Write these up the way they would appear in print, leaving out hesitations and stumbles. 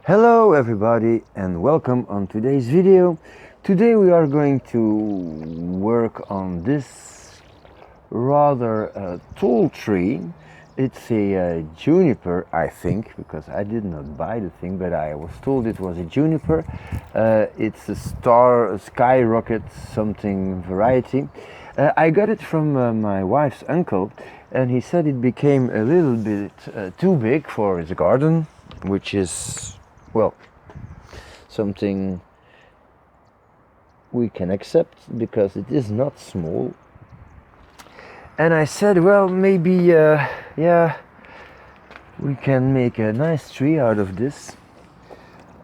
Hello everybody and welcome on today's video. Today we are going to work on this rather tall tree. It's a juniper, I think, because I did not buy the thing, but I was told it was a juniper. It's a skyrocket something variety. I got it from my wife's uncle, and he said it became a little bit too big for his garden, which is, well, something we can accept because it is not small. And I said, well, maybe yeah, we can make a nice tree out of this,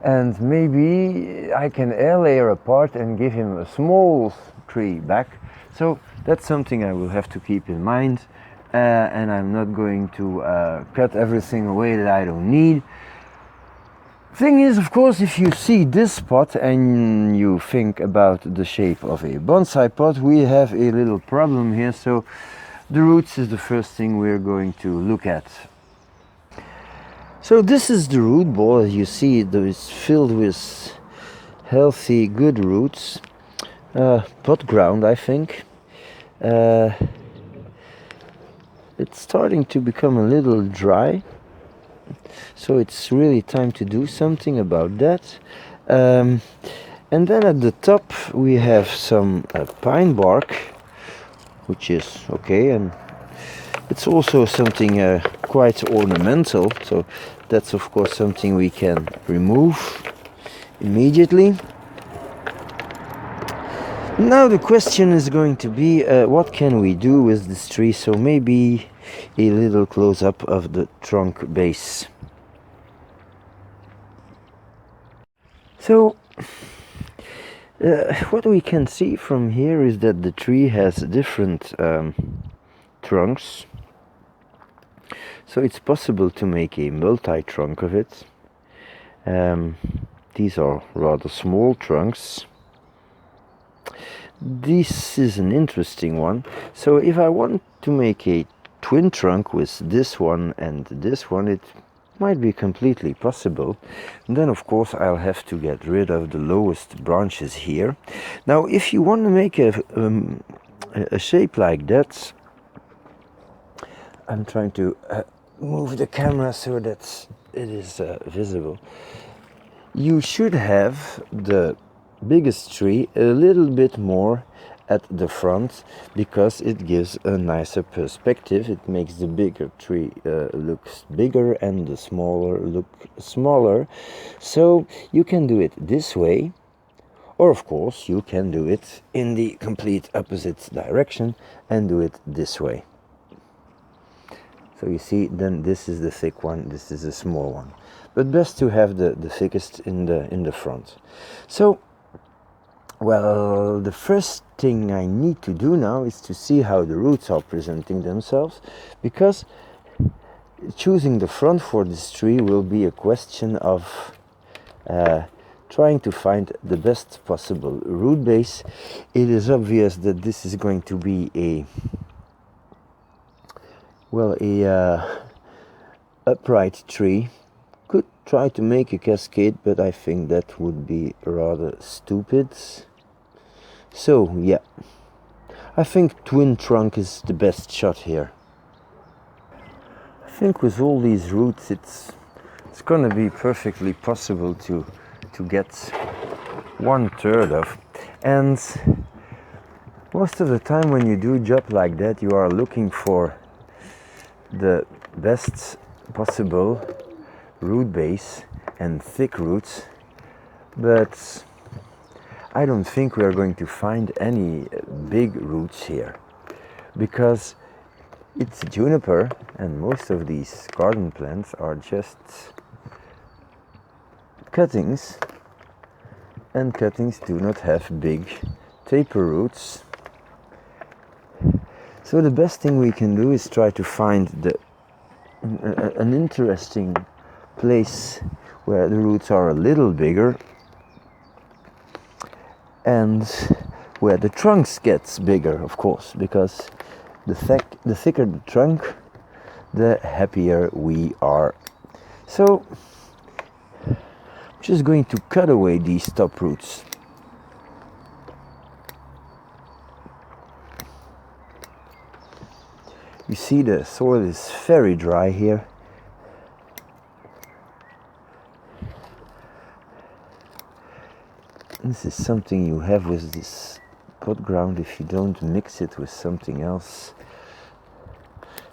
and maybe I can air layer apart and give him a small tree back. So that's something I will have to keep in mind, and I'm not going to cut everything away that I don't need. Thing is, of course, if you see this pot and you think about the shape of a bonsai pot, we have a little problem here. So the roots is the first thing we're going to look at. So this is the root ball. As you see, it is filled with healthy, good roots. Pot ground, I think. It's starting to become a little dry. So it's really time to do something about that. And then at the top we have some pine bark, which is okay, and it's also something quite ornamental, so that's of course something we can remove immediately. Now the question is going to be, what can we do with this tree? So maybe a little close-up of the trunk base. So what we can see from here is that the tree has different trunks. So it's possible to make a multi-trunk of it. These are rather small trunks. This is an interesting one. So if I want to make a twin trunk with this one and this one, it might be completely possible. And then of course I'll have to get rid of the lowest branches here. Now if you want to make a shape like that, I'm trying to move the camera so that it is visible. You should have the biggest tree a little bit more at the front, because it gives a nicer perspective. It makes the bigger tree look bigger and the smaller look smaller. So you can do it this way, or of course you can do it in the complete opposite direction and do it this way. So you see, then this is the thick one, this is the small one, but best to have the thickest in the front. So, well, the first thing I need to do now is to see how the roots are presenting themselves, because choosing the front for this tree will be a question of trying to find the best possible root base. It is obvious that this is going to be a upright tree. Could try to make a cascade, but I think that would be rather stupid. So yeah, I think twin trunk is the best shot here. I think with all these roots it's gonna be perfectly possible to get 1/3 of. And most of the time when you do a job like that, you are looking for the best possible root base and thick roots, but I don't think we are going to find any big roots here, because it's juniper and most of these garden plants are just cuttings, and cuttings do not have big taper roots. So the best thing we can do is try to find an interesting place where the roots are a little bigger, and where the trunks gets bigger, of course, because the thicker the trunk, the happier we are. So I'm just going to cut away these top roots. You see the soil is very dry here. This is something you have with this pot ground. If you don't mix it with something else,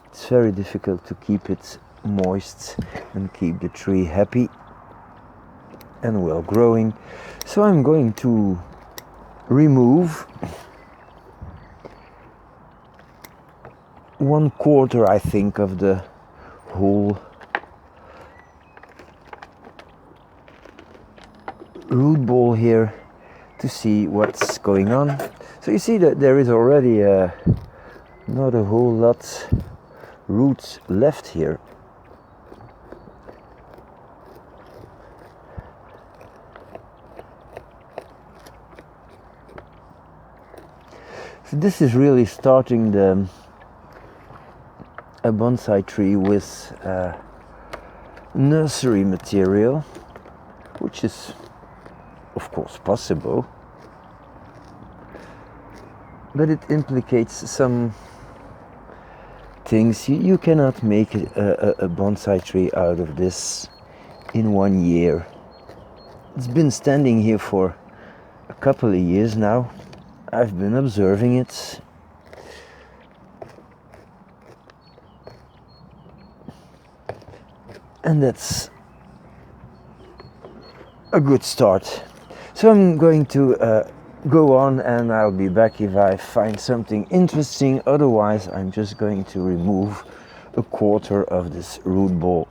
it's very difficult to keep it moist and keep the tree happy and well growing. So I'm going to remove 1/4, I think, of the whole root ball here to see what's going on. So you see that there is already not a whole lot roots left here. So this is really starting a bonsai tree with nursery material, which is of course possible, but it implicates some things. You cannot make a bonsai tree out of this in 1 year. It's been standing here for a couple of years now. I've been observing it. And that's a good start. So I'm going to go on, and I'll be back if I find something interesting. Otherwise, I'm just going to remove 1/4 of this root ball.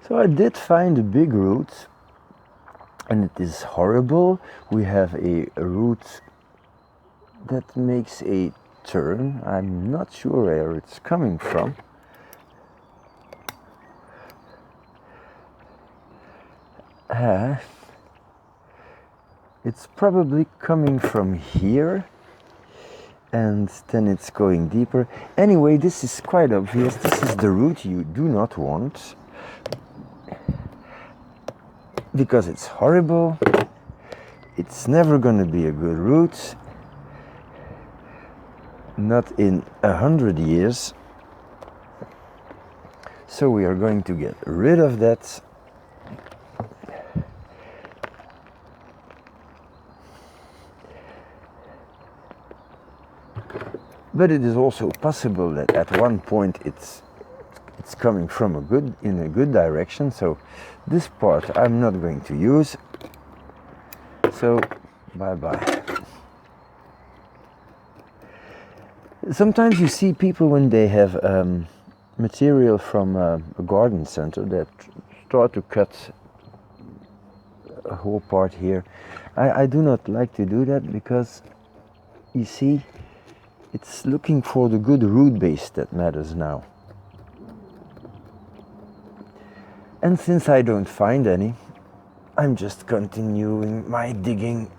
So I did find a big root, and it is horrible. We have a root that makes a turn. I'm not sure where it's coming from. It's probably coming from here, and then it's going deeper. Anyway, this is quite obvious. This is the root you do not want, because it's horrible. It's never going to be a good root, not in 100 years. So we are going to get rid of that. But it is also possible that at one point it's coming from in a good direction. So this part I'm not going to use. So bye bye. Sometimes you see people when they have material from a garden center that start to cut a whole part here. I do not like to do that, because you see, it's looking for the good root base that matters now. And since I don't find any, I'm just continuing my digging.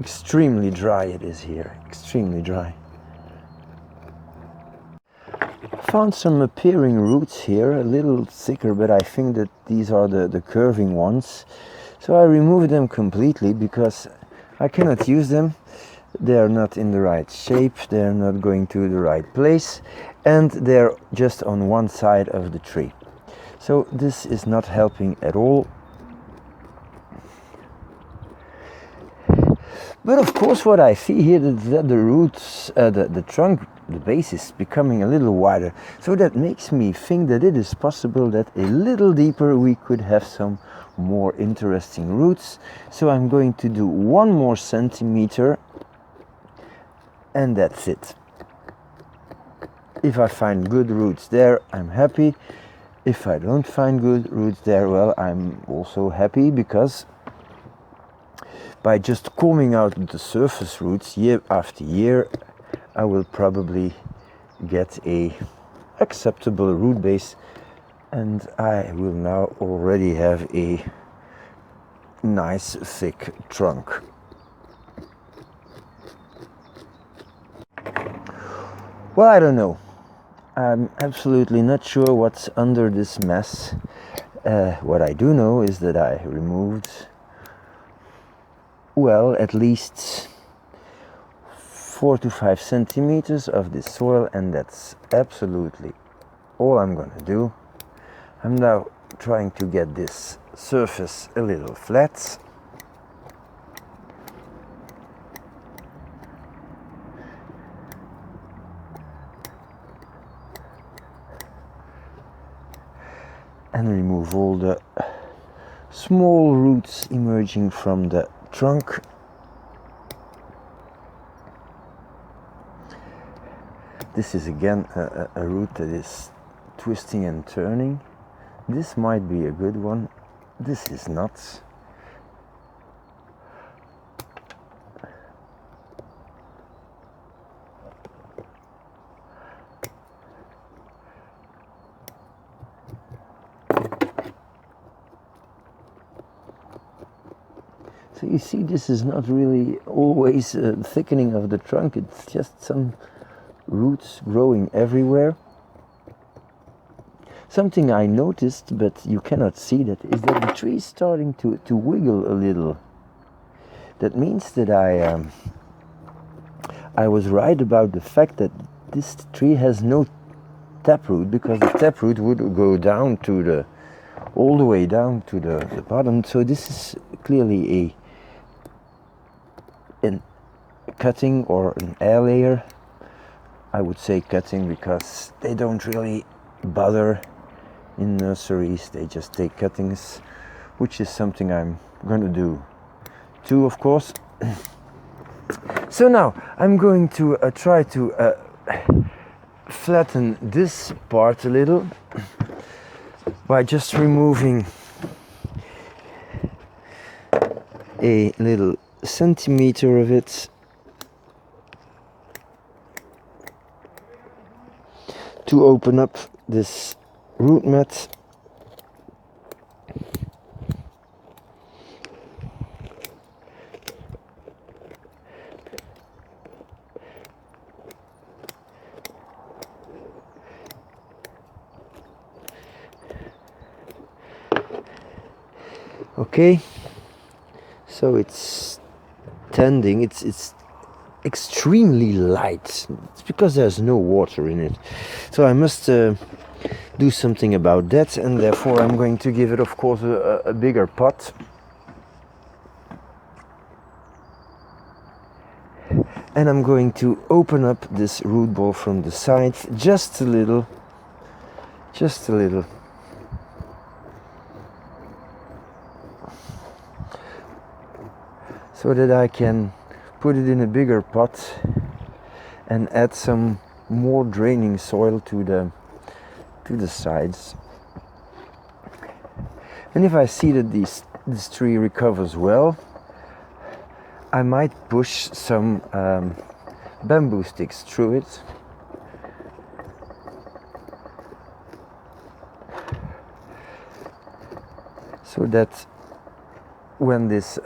Extremely dry it is here, extremely dry. Found some appearing roots here, a little thicker, but I think that these are the curving ones. So I removed them completely because I cannot use them. They are not in the right shape, they are not going to the right place, and they're just on one side of the tree. So this is not helping at all. But of course what I see here is that the roots, the trunk, the base is becoming a little wider. So that makes me think that it is possible that a little deeper we could have some more interesting roots. So I'm going to do 1 more centimeter, and that's it. If I find good roots there, I'm happy. If I don't find good roots there, well, I'm also happy, because by just combing out the surface roots year after year, I will probably get a acceptable root base, and I will now already have a nice thick trunk. Well, I don't know. I'm absolutely not sure what's under this mess. What I do know is that I removed, well, at least 4 to 5 centimeters of this soil, and that's absolutely all I'm gonna do. I'm now trying to get this surface a little flat. And remove all the small roots emerging from the trunk. This is again a root that is twisting and turning. This might be a good one. This is not. So you see, this is not really always thickening of the trunk. It's just some roots growing everywhere. Something I noticed, but you cannot see that, is that the tree is starting to wiggle a little. That means that I was right about the fact that this tree has no taproot, because the taproot would go down to the, all the way down to the bottom. So this is clearly a cutting or an air layer. I would say cutting because they don't really bother in nurseries. They just take cuttings, which is something I'm going to do too, of course. So now I'm going to try to flatten this part a little by just removing a little centimeter of it to open up this root mat. Okay, so it's tending, it's extremely light. It's because there's no water in it. So I must do something about that, and therefore I'm going to give it, of course, a bigger pot. And I'm going to open up this root ball from the side just a little. Just a little. So that I can put it in a bigger pot and add some more draining soil to the sides. And if I see that this tree recovers well, I might push some bamboo sticks through it. So that when this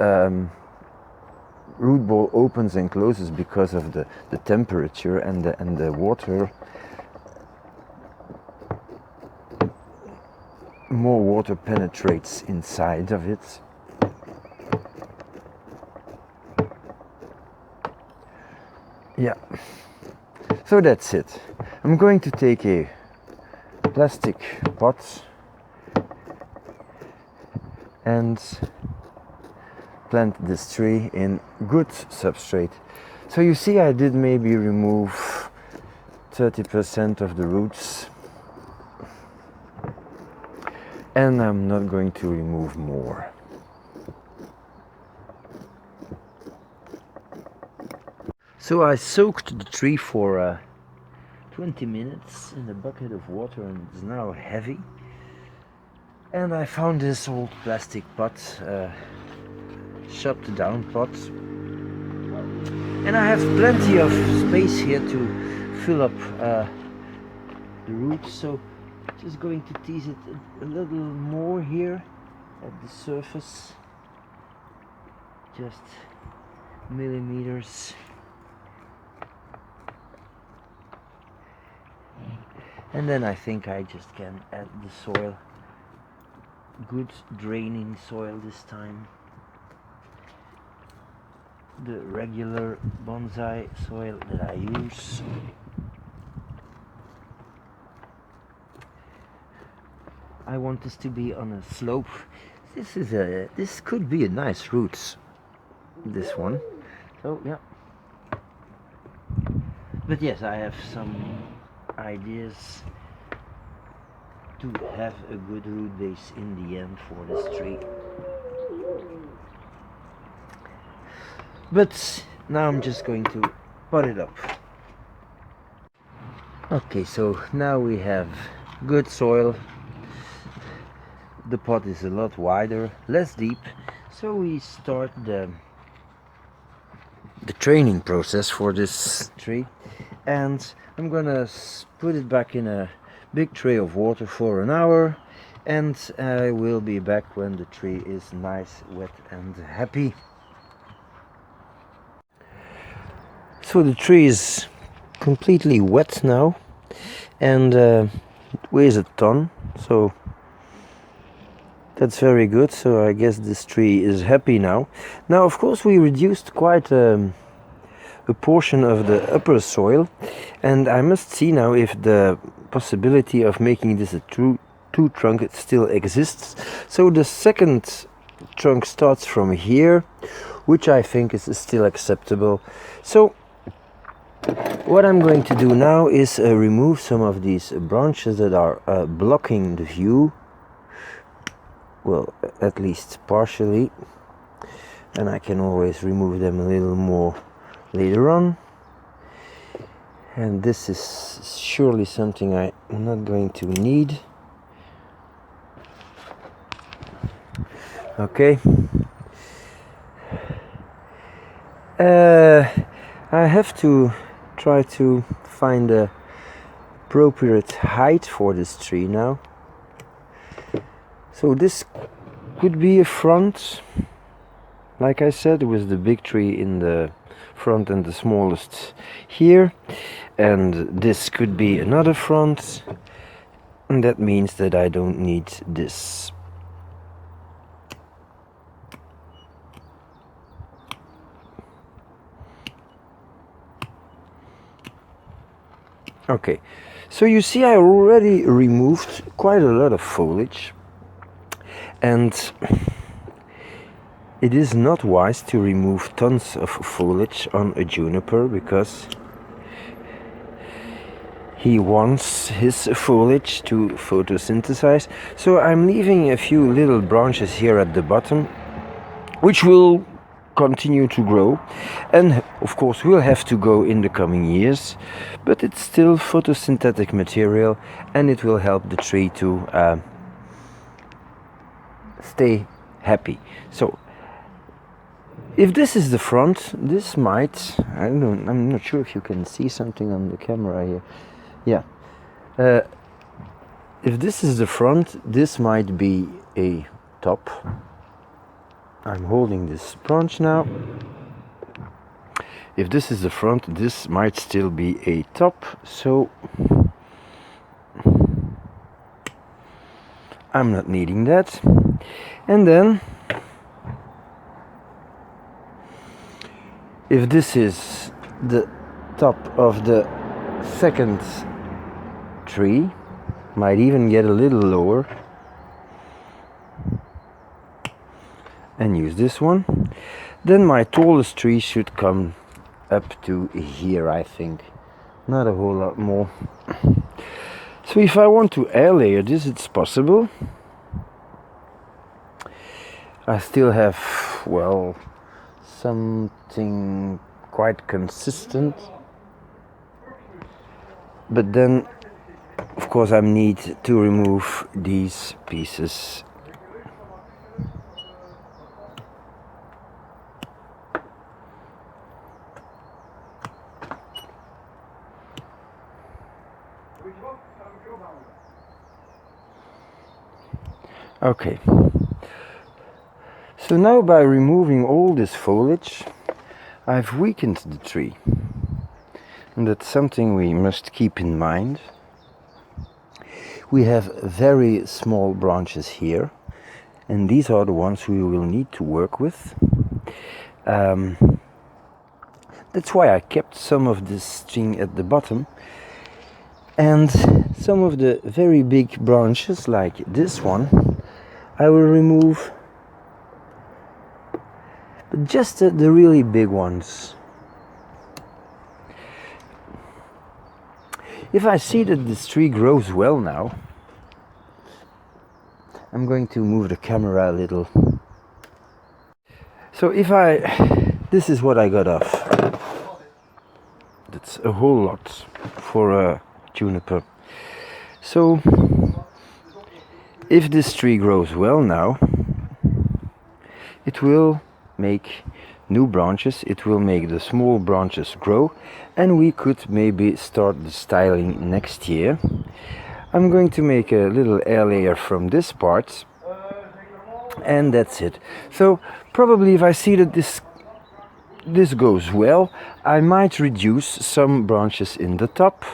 root ball opens and closes because of the temperature and the water, more water penetrates inside of it. Yeah, so that's it. I'm going to take a plastic pot and plant this tree in good substrate. So you see, I did maybe remove 30% of the roots, and I'm not going to remove more. So I soaked the tree for 20 minutes in a bucket of water, and it's now heavy. And I found this old plastic pot, chopped down pot, and I have plenty of space here to fill up the roots. So just going to tease it a little more here at the surface. just millimeters. And then I think I just can add the soil, good draining soil this time, the regular bonsai soil that I use. I want this to be on a slope. This could be a nice roots, this one. So yeah. But yes, I have some ideas to have a good root base in the end for this tree. But now I'm just going to pot it up. Okay, so now we have good soil. The pot is a lot wider, less deep, so we start the training process for this tree. And I'm gonna put it back in a big tray of water for an hour, and I will be back when the tree is nice, wet and happy. So the tree is completely wet now, and weighs a ton, so that's very good. So I guess this tree is happy now. Now of course we reduced quite a portion of the upper soil, and I must see now if the possibility of making this a true trunk still exists. So the second trunk starts from here, which I think is still acceptable. So what I'm going to do now is remove some of these branches that are blocking the view. Well, at least partially, and I can always remove them a little more later on. And this is surely something I'm not going to need. Okay. I have to try to find the appropriate height for this tree now. So this could be a front, like I said, with the big tree in the front and the smallest here, and this could be another front, and that means that I don't need this. Okay, so you see I already removed quite a lot of foliage, and it is not wise to remove tons of foliage on a juniper, because he wants his foliage to photosynthesize. So I'm leaving a few little branches here at the bottom, which will continue to grow, and of course will have to go in the coming years, but it's still photosynthetic material, and it will help the tree to stay happy. So if this is the front, this might, I'm not sure if you can see something on the camera here. Yeah. If this is the front, this might be a top. I'm holding this branch now. If this is the front, this might still be a top, so I'm not needing that. And then if this is the top of the second tree, might even get a little lower and use this one, then my tallest tree should come up to here, I think, not a whole lot more. So if I want to air layer this, it's possible. I still have, well, something quite consistent, but then of course I need to remove these pieces. Okay, So now by removing all this foliage, I've weakened the tree. And that's something we must keep in mind. We have very small branches here, and these are the ones we will need to work with. That's why I kept some of this string at the bottom, and some of the very big branches like this one I will remove, but just the really big ones. If I see that this tree grows well now, I'm going to move the camera a little. So this is what I got off. That's a whole lot for a juniper. So if this tree grows well now, it will make new branches, it will make the small branches grow, and we could maybe start the styling next year. I'm going to make a little air layer from this part, and that's it. So probably if I see that this goes well, I might reduce some branches in the top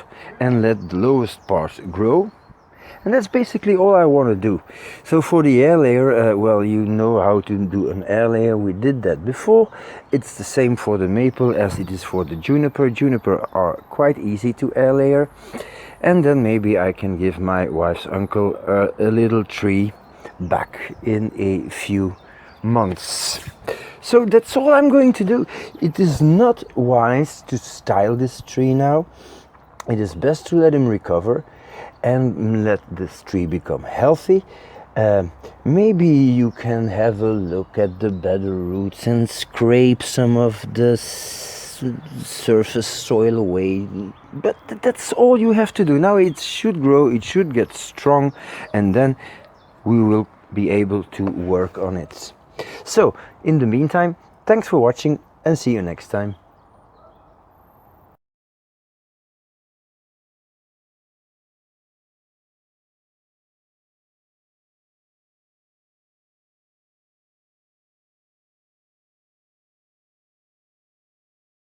and let the lowest part grow. And that's basically all I want to do. So for the air layer, well, you know how to do an air layer. We did that before. It's the same for the maple as it is for the juniper. Juniper are quite easy to air layer. And then maybe I can give my wife's uncle a little tree back in a few months. So that's all I'm going to do. It is not wise to style this tree now. It is best to let him recover and let this tree become healthy. Maybe you can have a look at the better roots and scrape some of the surface soil away, but that's all you have to do. Now it should grow, it should get strong, and then we will be able to work on it. So in the meantime, thanks for watching and see you next time.